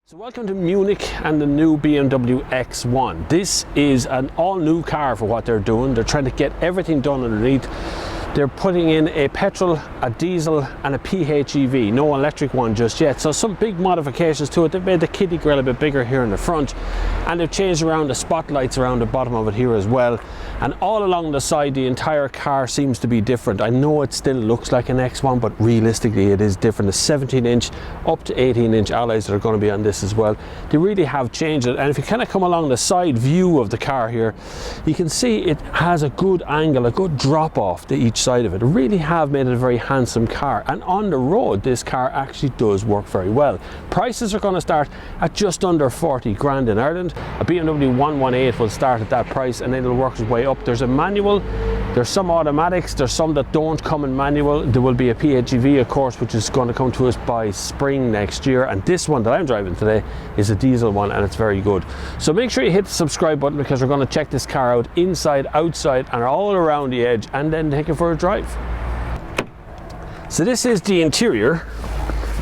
So welcome to Munich and the new BMW X1. This is an all-new car for what they're doing. They're trying to get everything done underneath. They're putting in a petrol, a diesel and a PHEV, no electric one just yet. So some big modifications to it. They've made the kiddie grille a bit bigger here in the front, and they've changed around the spotlights around the bottom of it here as well. And all along the side, the entire car seems to be different. I know it still looks like an X1, but realistically it is different. The 17-inch up to 18-inch alloys that are going to be on this as well. They really have changed it. And if you kind of come along the side view of the car here, you can see it has a good angle, a good drop off to each side of it. They really have made it a very handsome car, and on the road this car actually does work very well. Prices are going to start at just under 40 grand in Ireland. A BMW 118 will start at that price, and then it'll work its way up. There's a manual, there's some automatics, there's some that don't come in manual. There will be a PHEV, of course, which is going to come to us by spring next year, and this one that I'm driving today is a diesel one, and it's very good. So make sure you hit the subscribe button, because we're going to check this car out inside, outside and all around the edge, and then take it for a drive. So this is the interior,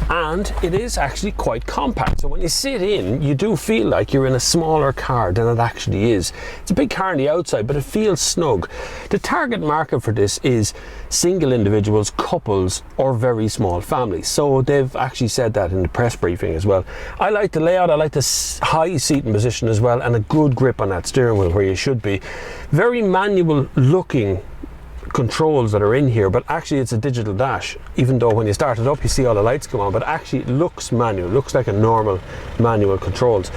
and it is actually quite compact. So when you sit in, you do feel like you're in a smaller car than it actually is. It's a big car on the outside, but it feels snug. The target market for this is single individuals, couples or very small families. So they've actually said that in the press briefing as well. I like the layout, I like the high seating position as well, and a good grip on that steering wheel where you should be. Very manual looking controls that are in here, but actually it's a digital dash, even though when you start it up you see all the lights come on, but actually it looks manual, looks like a normal manual controls.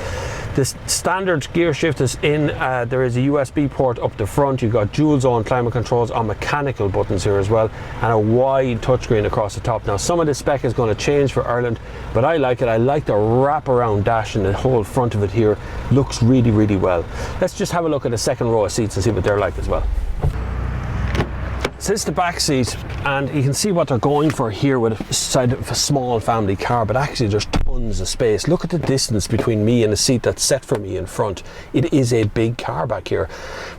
This standard gear shift is in, there is a USB port up the front, you've got dual zone climate controls on mechanical buttons here as well, and a wide touchscreen across the top. Now some of the spec is going to change for Ireland, but I like it. I like the wraparound dash, and the whole front of it here looks really well. Let's just have a look at the second row of seats and see what they're like as well. So this is the back seat, and you can see what they're going for here with a side of a small family car, but actually there's tons of space. Look at the distance between me and the seat that's set for me in front. It is a big car back here,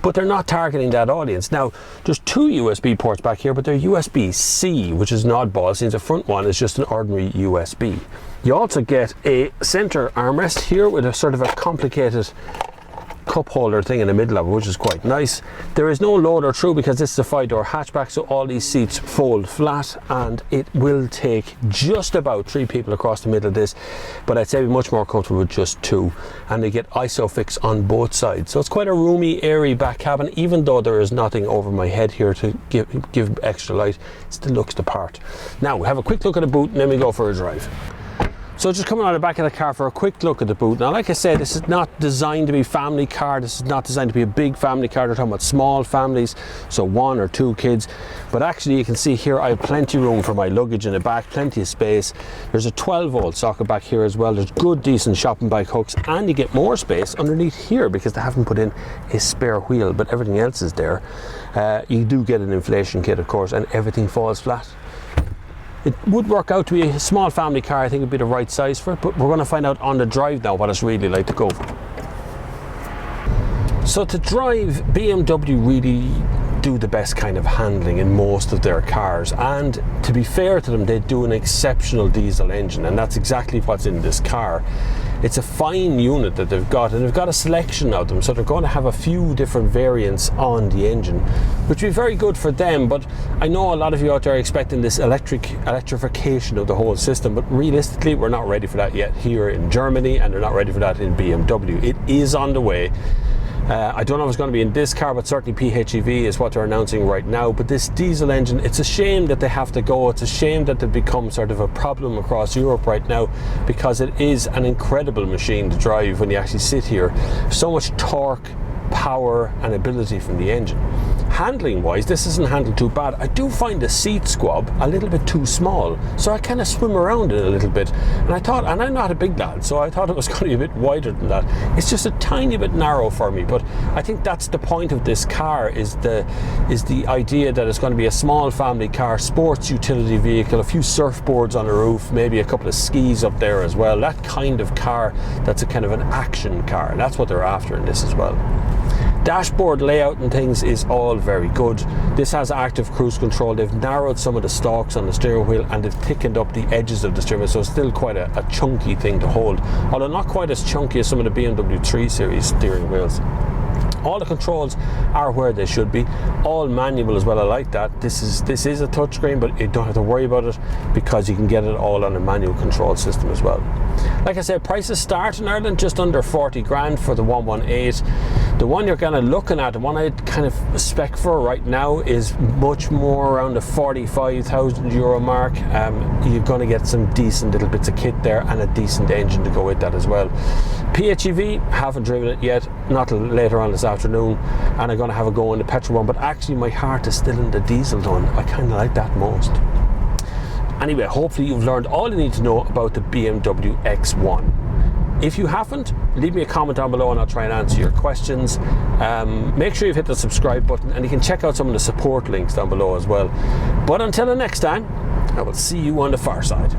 but they're not targeting that audience. Now there's two USB ports back here, but they're USB-C, which is an oddball since the front one is just an ordinary USB. You also get a center armrest here with a sort of a complicated cup holder thing in the middle of it, which is quite nice. There is no loader through because this is a 5-door hatchback, so all these seats fold flat, and it will take just about 3 people across the middle of this, but I'd say be much more comfortable with just 2, and they get ISOFIX on both sides. So it's quite a roomy, airy back cabin, even though there is nothing over my head here to give extra light. It still looks the part. Now we have a quick look at the boot, and then we go for a drive. So just coming out of the back of the car for a quick look at the boot. Now like I said, this is not designed to be a family car, this is not designed to be a big family car. They're talking about small families, so 1 or 2 kids, but actually you can see here I have plenty of room for my luggage in the back, plenty of space. There's a 12-volt socket back here as well. There's good decent shopping bag hooks, and you get more space underneath here because they haven't put in a spare wheel, but everything else is there. You do get an inflation kit, of course, and everything falls flat. It would work out to be a small family car. I think it'd be the right size for it, but we're going to find out on the drive now what it's really like to go for. So to drive, BMW really do the best kind of handling in most of their cars, and to be fair to them, they do an exceptional diesel engine, and that's exactly what's in this car. It's a fine unit that they've got, and they've got a selection of them, so they're going to have a few different variants on the engine, which will be very good for them. But I know a lot of you out there are expecting this electrification of the whole system, but realistically we're not ready for that yet here in Germany, and they're not ready for that in BMW. It is on the way. I don't know if it's going to be in this car, but certainly PHEV is what they're announcing right now. But this diesel engine, it's a shame that they have to go. It's a shame that they've become sort of a problem across Europe right now, because it is an incredible machine to drive when you actually sit here. So much torque, power and ability from the engine. Handling wise, this isn't handled too bad. I do find the seat squab a little bit too small, so I kind of swim around it a little bit, and I thought, and I'm not a big lad, so I thought it was going to be a bit wider than that. It's just a tiny bit narrow for me, but I think that's the point of this car, is the idea that it's going to be a small family car, sports utility vehicle, a few surfboards on the roof, maybe a couple of skis up there as well. That kind of car that's a kind of an action car, and that's what they're after in this as well. Dashboard layout and things is all very good. This has active cruise control. They've narrowed some of the stalks on the steering wheel and they've thickened up the edges of the steering wheel, so it's still quite a chunky thing to hold, although not quite as chunky as some of the BMW 3 Series steering wheels. All the controls are where they should be, all manual as well. I like that. This is a touchscreen, but you don't have to worry about it because you can get it all on a manual control system as well. Like I said, prices start in Ireland just under 40 grand for the 118. The one you're kind of looking at, the one I'd kind of spec for right now, is much more around the 45,000 euro mark. You're going to get some decent little bits of kit there and a decent engine to go with that as well. PHEV, haven't driven it yet, not till later on this afternoon, and I'm going to have a go in the petrol one, but actually my heart is still in the diesel one. I kind of like that most. Anyway, hopefully you've learned all you need to know about the BMW X1. If you haven't, leave me a comment down below and I'll try and answer your questions. Make sure you've hit the subscribe button, and you can check out some of the support links down below as well. But until the next time, I will see you on the far side.